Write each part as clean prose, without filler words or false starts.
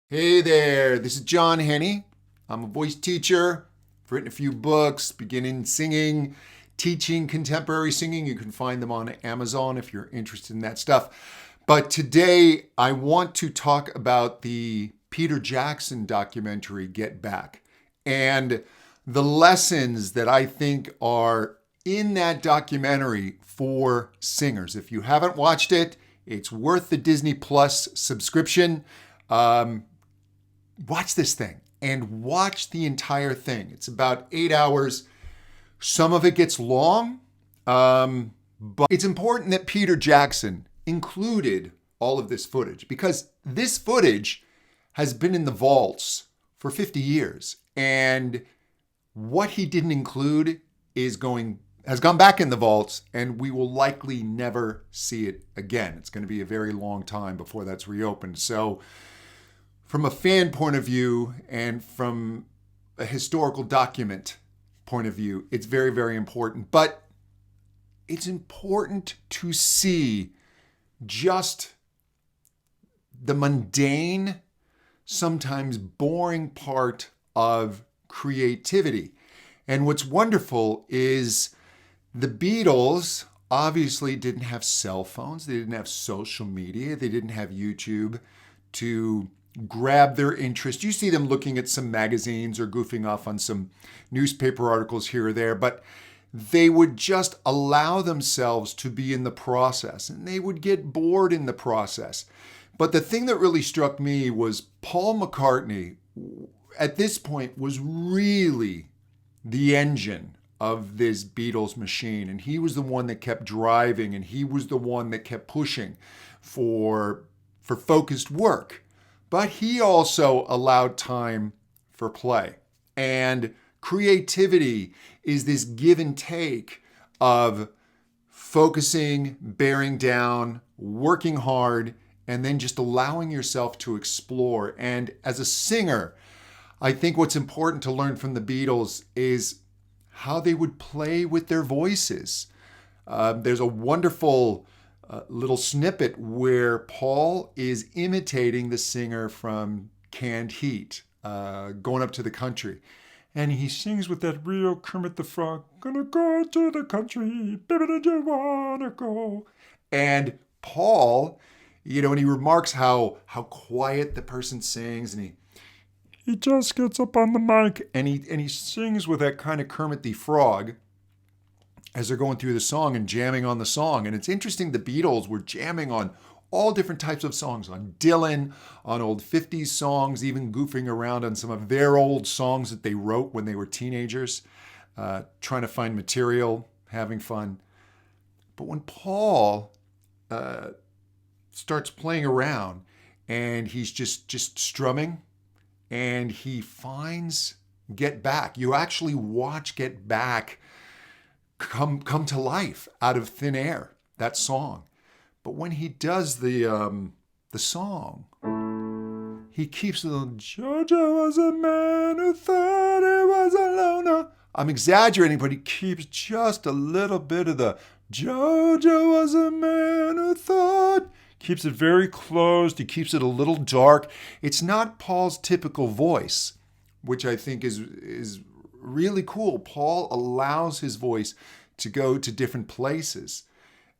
Hey there, this is John Henny. I'm a voice teacher. I've written a few books, beginning singing, teaching contemporary singing. You can find them on Amazon if you're interested in that stuff. But today I want to talk about the Peter Jackson documentary, Get Back, and the lessons that I think are in that documentary for singers. If you haven't watched it, it's worth the Disney Plus subscription. Um, Watch this thing and watch the entire thing. It's about 8 hours. Some of it gets long, but it's important that Peter Jackson included all of this footage because this footage has been in the vaults for 50 years. And what he didn't include has gone back in the vaults, and we will likely never see it again. It's going to be a very long time before that's reopened. So from a fan point of view and from a historical document point of view, it's very, very important. But it's important to see just the mundane, sometimes boring part of creativity. And what's wonderful is the Beatles obviously didn't have cell phones, they didn't have social media, they didn't have YouTube to grab their interest. You see them looking at some magazines or goofing off on some newspaper articles here or there, but they would just allow themselves to be in the process and they would get bored in the process. But the thing that really struck me was Paul McCartney at this point was really the engine of this Beatles machine, and he was the one that kept driving, and he was the one that kept pushing for focused work. But he also allowed time for play. And creativity is this give and take of focusing, bearing down, working hard, and then just allowing yourself to explore. And as a singer, I think what's important to learn from the Beatles is how they would play with their voices. There's a wonderful little snippet where Paul is imitating the singer from Canned Heat, Going Up to the Country. And he sings with that real Kermit the Frog, gonna go to the country, baby, don't you wanna go? And Paul, and he remarks how quiet the person sings, and he just gets up on the mic and he sings with that kind of Kermit the Frog as they're going through the song and jamming on the song. And it's interesting, the Beatles were jamming on all different types of songs, on Dylan, on old 50s songs, even goofing around on some of their old songs that they wrote when they were teenagers, trying to find material, having fun. But when Paul starts playing around and he's just strumming, and he finds Get Back. You actually watch Get Back come to life out of thin air, that song. But when he does the song, he keeps the Georgia was a man who thought he was a loner. I'm exaggerating, but he keeps just a little bit of the Georgia was a man who thought. Keeps it very closed. He keeps it a little dark. It's not Paul's typical voice, which I think is really cool. Paul allows his voice to go to different places.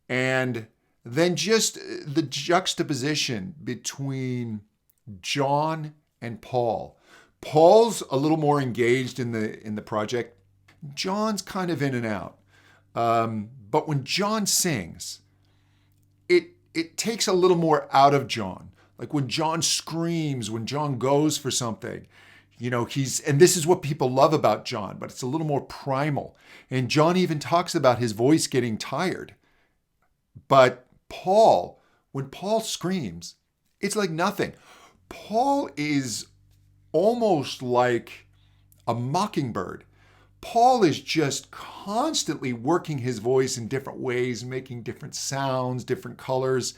And then just the juxtaposition between John and Paul. Paul's a little more engaged in the project. John's kind of in and out. But when John sings, it takes a little more out of John. Like when John screams, when John goes for something, and this is what people love about John, but it's a little more primal. And John even talks about his voice getting tired. But Paul, when Paul screams, it's like nothing. Paul is almost like a mockingbird. Paul is just constantly working his voice in different ways, making different sounds, different colors.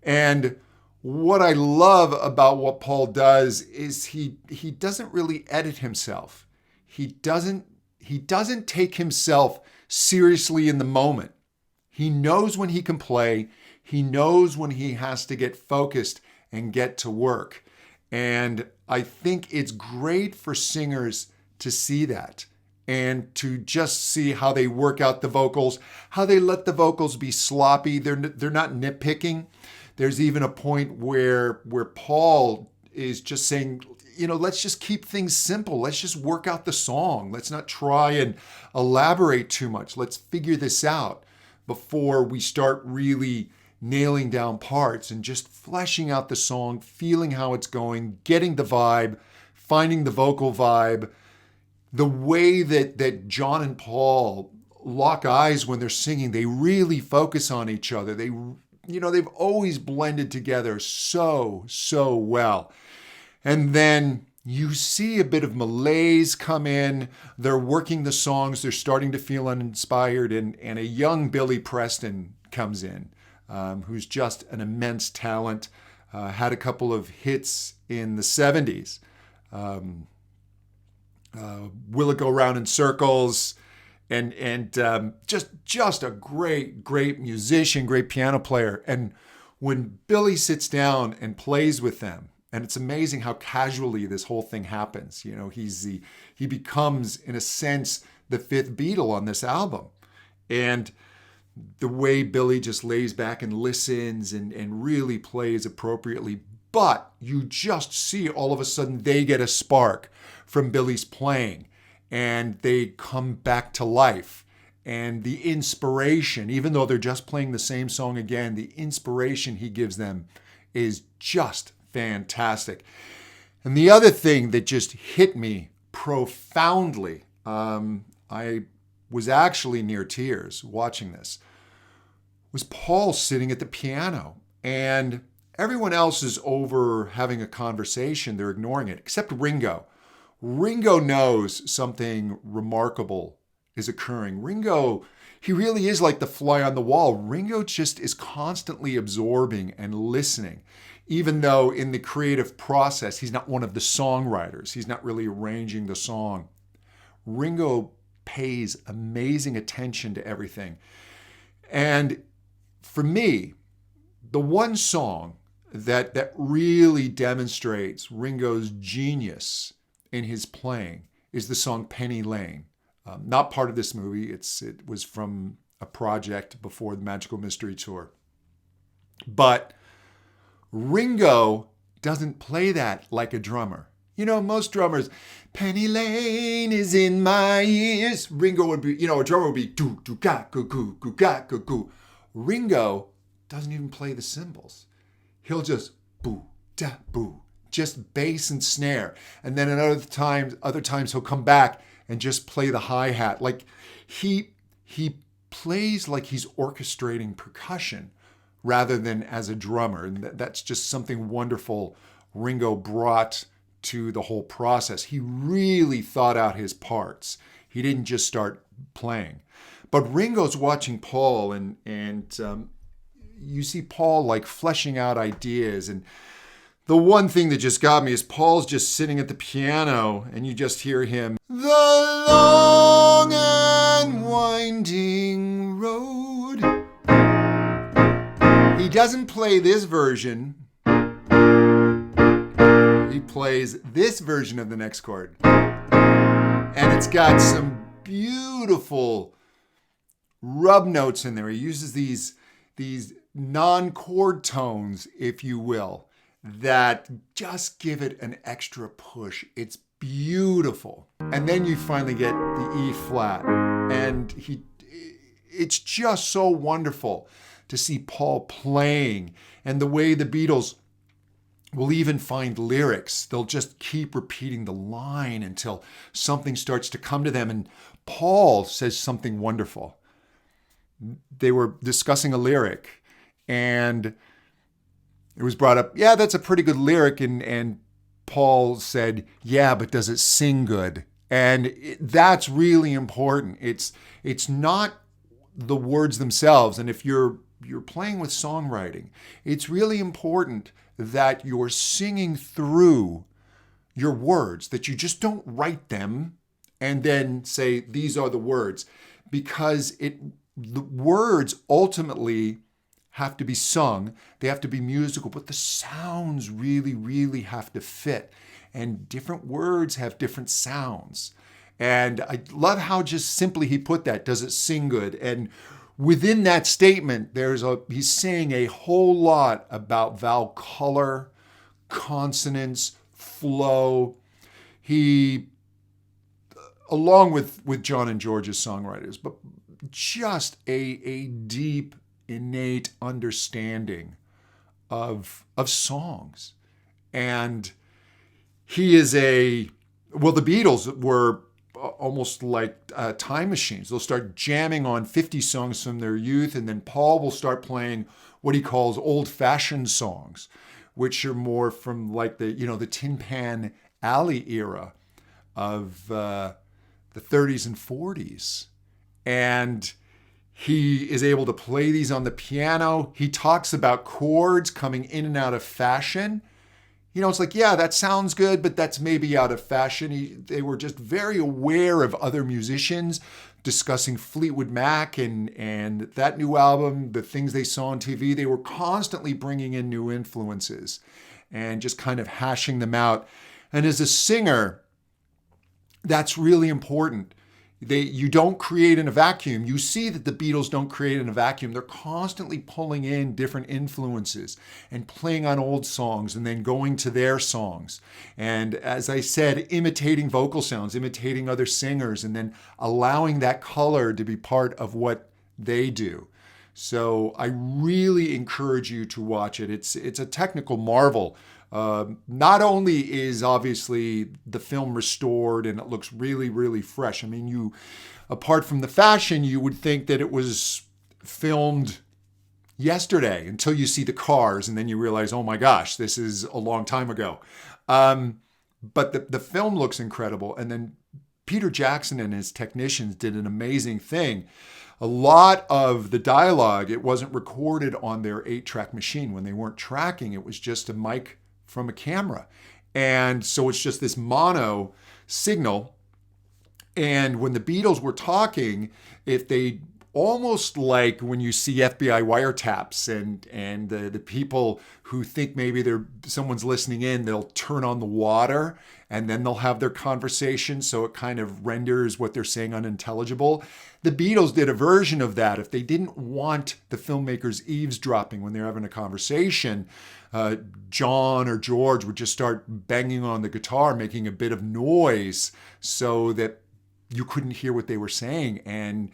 And what I love about what Paul does is he doesn't really edit himself. He doesn't take himself seriously in the moment. He knows when he can play. He knows when he has to get focused and get to work. And I think it's great for singers to see that and to just see how they work out the vocals, how they let the vocals be sloppy. They're not nitpicking. There's even a point where Paul is just saying, let's just keep things simple. Let's just work out the song. Let's not try and elaborate too much. Let's figure this out before we start really nailing down parts and just fleshing out the song, feeling how it's going, getting the vibe, finding the vocal vibe. The way that John and Paul lock eyes when they're singing, they really focus on each other. They've always blended together so well. And then you see a bit of malaise come in. They're working the songs. They're starting to feel uninspired. And a young Billy Preston comes in, who's just an immense talent. Had a couple of hits in the 70s. Will It Go Round in Circles? And just a great musician, great piano player. And when Billy sits down and plays with them, and it's amazing how casually this whole thing happens. He becomes, in a sense, the fifth Beatle on this album. And the way Billy just lays back and listens and really plays appropriately. But you just see all of a sudden they get a spark from Billy's playing. And they come back to life. And the inspiration, even though they're just playing the same song again, the inspiration he gives them is just fantastic. And the other thing that just hit me profoundly, I was actually near tears watching this, was Paul sitting at the piano. And everyone else is over having a conversation. They're ignoring it, except Ringo. Ringo knows something remarkable is occurring. Ringo, he really is like the fly on the wall. Ringo just is constantly absorbing and listening, even though in the creative process, he's not one of the songwriters. He's not really arranging the song. Ringo pays amazing attention to everything. And for me, the one song that really demonstrates Ringo's genius in his playing is the song Penny Lane. Not part of this movie. It was from a project before the Magical Mystery Tour. But Ringo doesn't play that like a drummer. Most drummers, Penny Lane is in my ears. Ringo would be, a drummer would be do do ga go goo goo ga go goo. Ringo doesn't even play the cymbals. He'll just boo da boo, just bass and snare. And then at other times he'll come back and just play the hi-hat. Like he plays like he's orchestrating percussion rather than as a drummer. And that's just something wonderful Ringo brought to the whole process. He really thought out his parts. He didn't just start playing. But Ringo's watching Paul and you see Paul like fleshing out ideas. And the one thing that just got me is Paul's just sitting at the piano and you just hear him, the long and winding road. He doesn't play this version. He plays this version of the next chord. And it's got some beautiful rub notes in there. He uses these non-chord tones, if you will, that just give it an extra push. It's beautiful. And then you finally get the E flat. And it's just so wonderful to see Paul playing, and the way the Beatles will even find lyrics. They'll just keep repeating the line until something starts to come to them. And Paul says something wonderful. They were discussing a lyric and it was brought up, yeah, that's a pretty good lyric. And Paul said, yeah, but does it sing good? And that's really important. It's not the words themselves. And if you're playing with songwriting, it's really important that you're singing through your words, that you just don't write them and then say, these are the words, because the words ultimately have to be sung, they have to be musical, but the sounds really, really have to fit. And different words have different sounds. And I love how just simply he put that, does it sing good? And within that statement, he's saying a whole lot about vowel color, consonants, flow. He, along with John and George's songwriters, but just a deep, innate understanding of songs. And he is the Beatles were almost like time machines. They'll start jamming on 50 songs from their youth, and then Paul will start playing what he calls old-fashioned songs, which are more from like the Tin Pan Alley era of the 30s and 40s. And he is able to play these on the piano. He talks about chords coming in and out of fashion. It's like, yeah, that sounds good, but that's maybe out of fashion. They were just very aware of other musicians discussing Fleetwood Mac and that new album, the things they saw on TV. They were constantly bringing in new influences and just kind of hashing them out. And as a singer, that's really important. You don't create in a vacuum. You see that the Beatles don't create in a vacuum. They're constantly pulling in different influences and playing on old songs and then going to their songs. And as I said, imitating vocal sounds, imitating other singers, and then allowing that color to be part of what they do. So I really encourage you to watch it. It's a technical marvel. Not only is obviously the film restored and it looks really, really fresh. I mean, apart from the fashion, you would think that it was filmed yesterday until you see the cars and then you realize, oh my gosh, this is a long time ago. But the film looks incredible. And then Peter Jackson and his technicians did an amazing thing. A lot of the dialogue, it wasn't recorded on their 8-track machine. When they weren't tracking, it was just a mic from a camera. And so it's just this mono signal. And when the Beatles were talking, if they almost like when you see FBI wiretaps and the people who think maybe someone's listening in, they'll turn on the water and then they'll have their conversation. So it kind of renders what they're saying unintelligible. The Beatles did a version of that. If they didn't want the filmmakers eavesdropping when they're having a conversation, John or George would just start banging on the guitar, making a bit of noise so that you couldn't hear what they were saying. And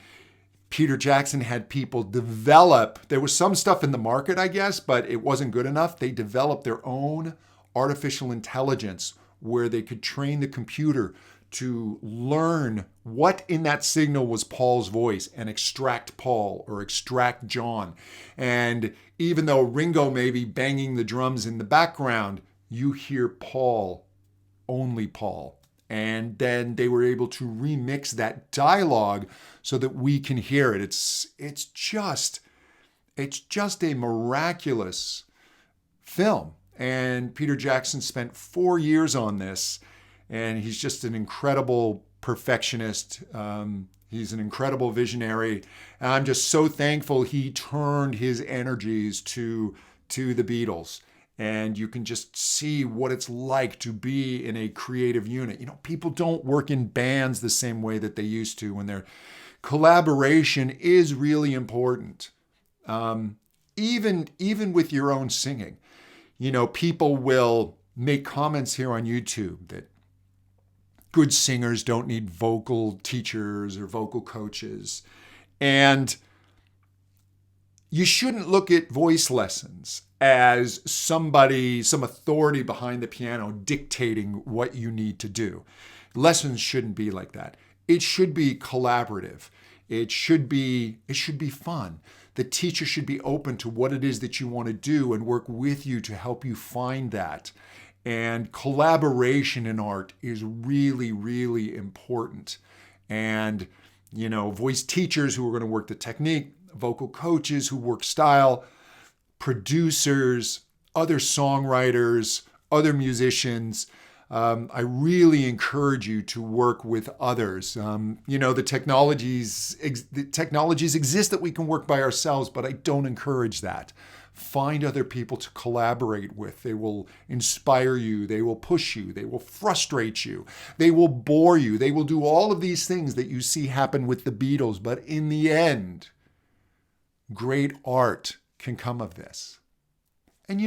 Peter Jackson had people develop, there was some stuff in the market, I guess, but it wasn't good enough. They developed their own artificial intelligence where they could train the computer to learn what in that signal was Paul's voice and extract Paul or extract John. And even though Ringo may be banging the drums in the background, you hear Paul, only Paul. And then they were able to remix that dialogue so that we can hear it. It's just a miraculous film. And Peter Jackson spent 4 years on this, and he's just an incredible perfectionist. He's an incredible visionary. And I'm just so thankful he turned his energies to the Beatles. And you can just see what it's like to be in a creative unit. People don't work in bands the same way that they used to when their collaboration is really important. Even with your own singing. People will make comments here on YouTube that good singers don't need vocal teachers or vocal coaches. And you shouldn't look at voice lessons as some authority behind the piano dictating what you need to do. Lessons shouldn't be like that. It should be collaborative. It should be fun. The teacher should be open to what it is that you want to do and work with you to help you find that. And collaboration in art is really, really important. And, voice teachers who are going to work the technique, vocal coaches who work style, producers, other songwriters, other musicians, I really encourage you to work with others. The technologies exist that we can work by ourselves, but I don't encourage that. Find other people to collaborate with. They will inspire you. They will push you. They will frustrate you. They will bore you. They will do all of these things that you see happen with the Beatles. But in the end, great art can come of this. And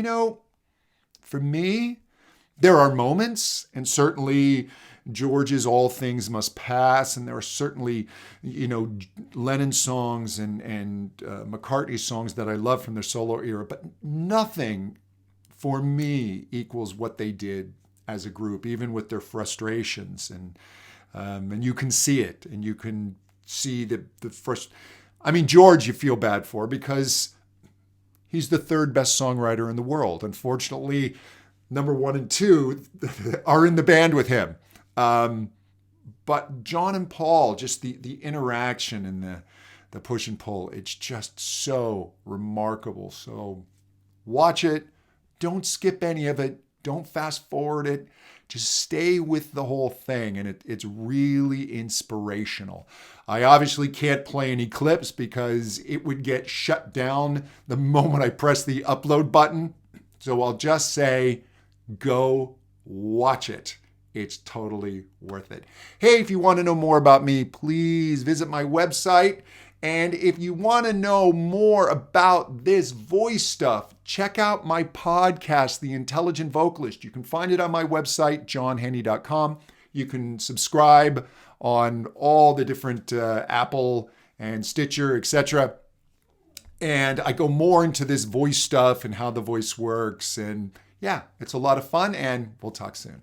for me, there are moments, and certainly George's All Things Must Pass, and there are certainly, Lennon songs and McCartney songs that I love from their solo era, but nothing for me equals what they did as a group, even with their frustrations. And you can see it, and you can see the first. George, you feel bad for because he's the third best songwriter in the world. Unfortunately, number 1 and 2 are in the band with him. But John and Paul, just the interaction and the push and pull, it's just so remarkable. So watch it. Don't skip any of it. Don't fast forward it. Just stay with the whole thing. And it's really inspirational. I obviously can't play any clips because it would get shut down the moment I press the upload button. So I'll just say, go watch it. It's totally worth it. Hey, if you want to know more about me, please visit my website. And if you want to know more about this voice stuff, check out my podcast, The Intelligent Vocalist. You can find it on my website, johnhenny.com. You can subscribe on all the different Apple and Stitcher, etc. And I go more into this voice stuff and how the voice works. And yeah, it's a lot of fun, and we'll talk soon.